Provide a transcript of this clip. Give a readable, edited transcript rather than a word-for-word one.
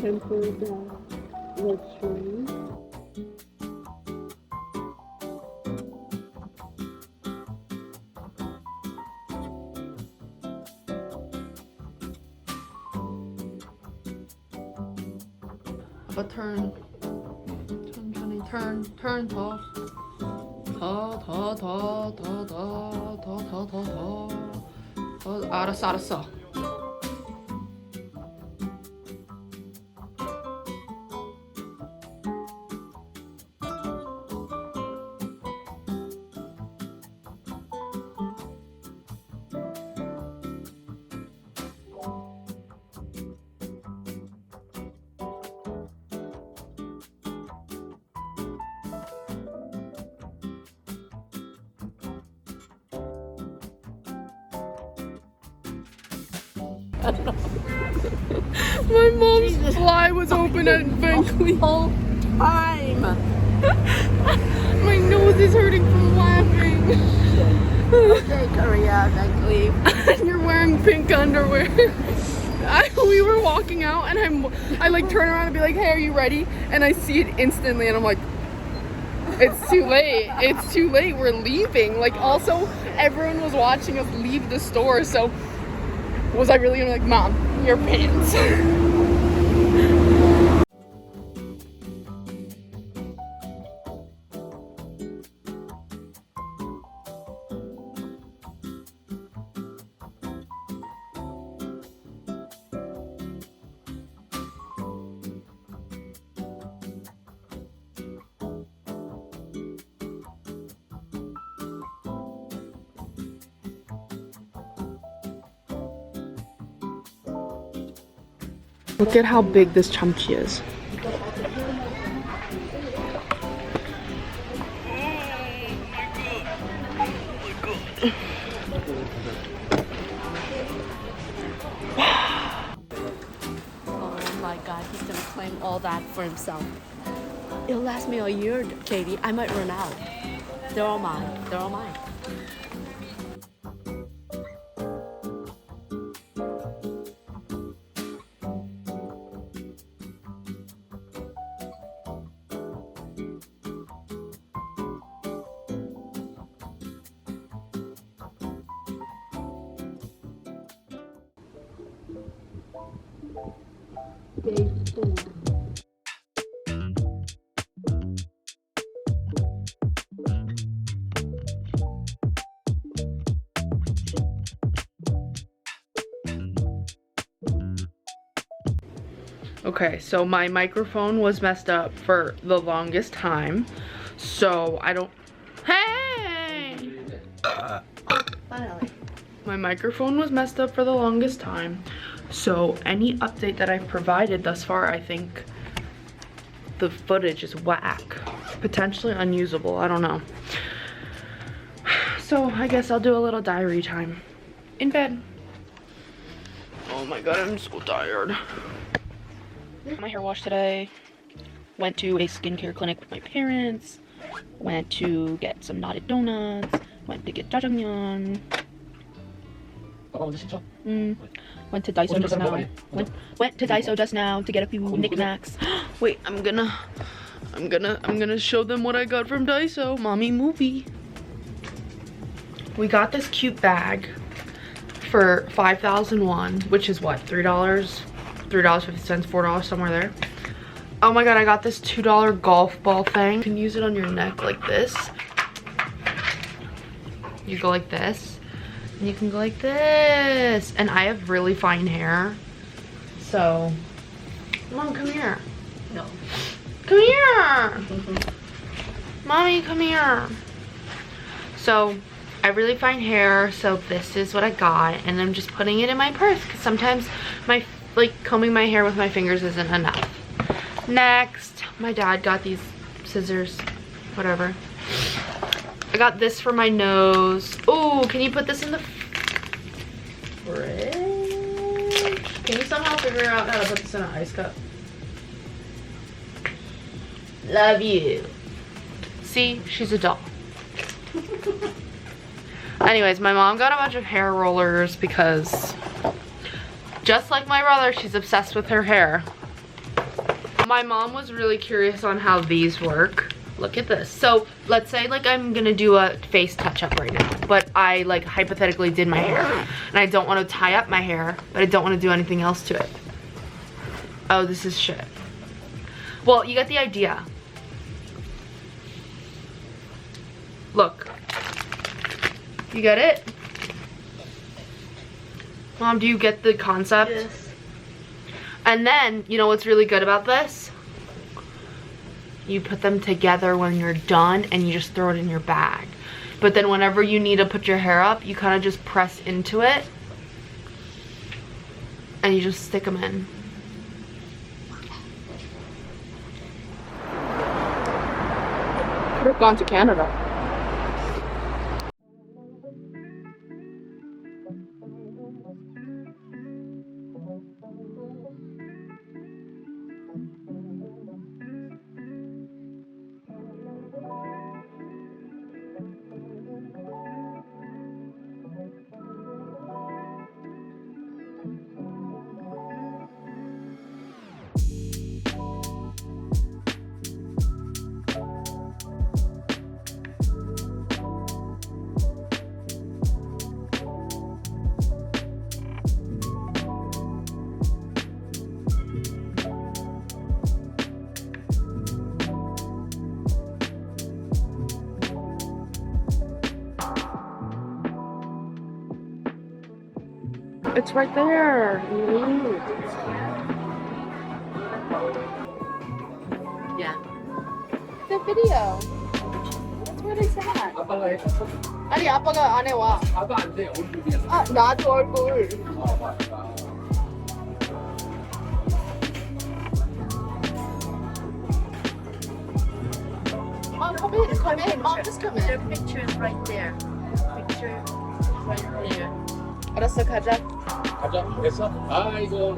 tempered luxury. 아빠 turn. 천천히 turn 더. 더. 알았어. My mom's fly was open at Vancouver. Whole time. My nose is hurting from laughing. Okay, Korea, Vancouver. You're wearing pink underwear. We were walking out and I like turn around and be like, hey, are you ready? And I see it instantly and I'm like, it's too late. It's too late. We're leaving. Like also everyone was watching us leave the store. So was I really gonna be like, Mom, your pants? Look at how big this chamchi is. Oh my god, he's gonna claim all that for himself. It'll last me a year, Katie. I might run out. They're all mine. They're all mine. Daiso. Okay, so my microphone was messed up for the longest time. So I don't. Hey! Finally. My microphone was messed up for the longest time. So any update that I've provided thus far, I think the footage is whack. Potentially unusable, I don't know. So I guess I'll do a little diary time in bed. Oh my god, I'm so tired. My hair wash today. Went to a skincare clinic with my parents. Went to get some knotted donuts. Went to get jjajangmyeon. Went to Daiso just now. Went to Daiso just now to get a few knickknacks. Wait, I'm gonna show them what I got from Daiso. Mommy movie. We got this cute bag for 5,000 won, which is what, $3? $3.50, $4, somewhere there. Oh my god, I got this $2 golf ball thing. You can use it on your neck like this. You go like this. And you can go like this. And I have really fine hair. So, Mom, come here. No. Come here. Mommy, come here. So, I have really fine hair. So this is what I got. And I'm just putting it in my purse. Because sometimes my, like, combing my hair with my fingers isn't enough. Next, my dad got these scissors. Whatever. I got this for my nose. Oh, can you put this in the fridge? Can you somehow figure out how to put this in an ice cup? Love you. See, she's a doll. Anyways, my mom got a bunch of hair rollers because just like my brother, she's obsessed with her hair. My mom was really curious on how these work. Look at this. So let's say like I'm gonna do a face touch-up right now, but I like hypothetically did my hair and I don't want to tie up my hair, but I don't want to do anything else to it. Oh, this is shit. Well, you get the idea. Look. You get it? Mom, do you get the concept? Yes. And then, you know what's really good about this? You put them together when you're done and you just throw it in your bag. But then whenever you need to put your hair up, you kind of just press into it and you just stick them in. Could have gone to Canada. It's right there. Yeah. The video. That's where they sat. 아니 아빠가 안에 와. 봐도 안 돼, 얼굴이야. 아 나도 얼굴. Mom, come in, come in. Mom, just come in. Their picture is right there. Picture right there. 알았어, 가자. 가자, 됐어? 아이고.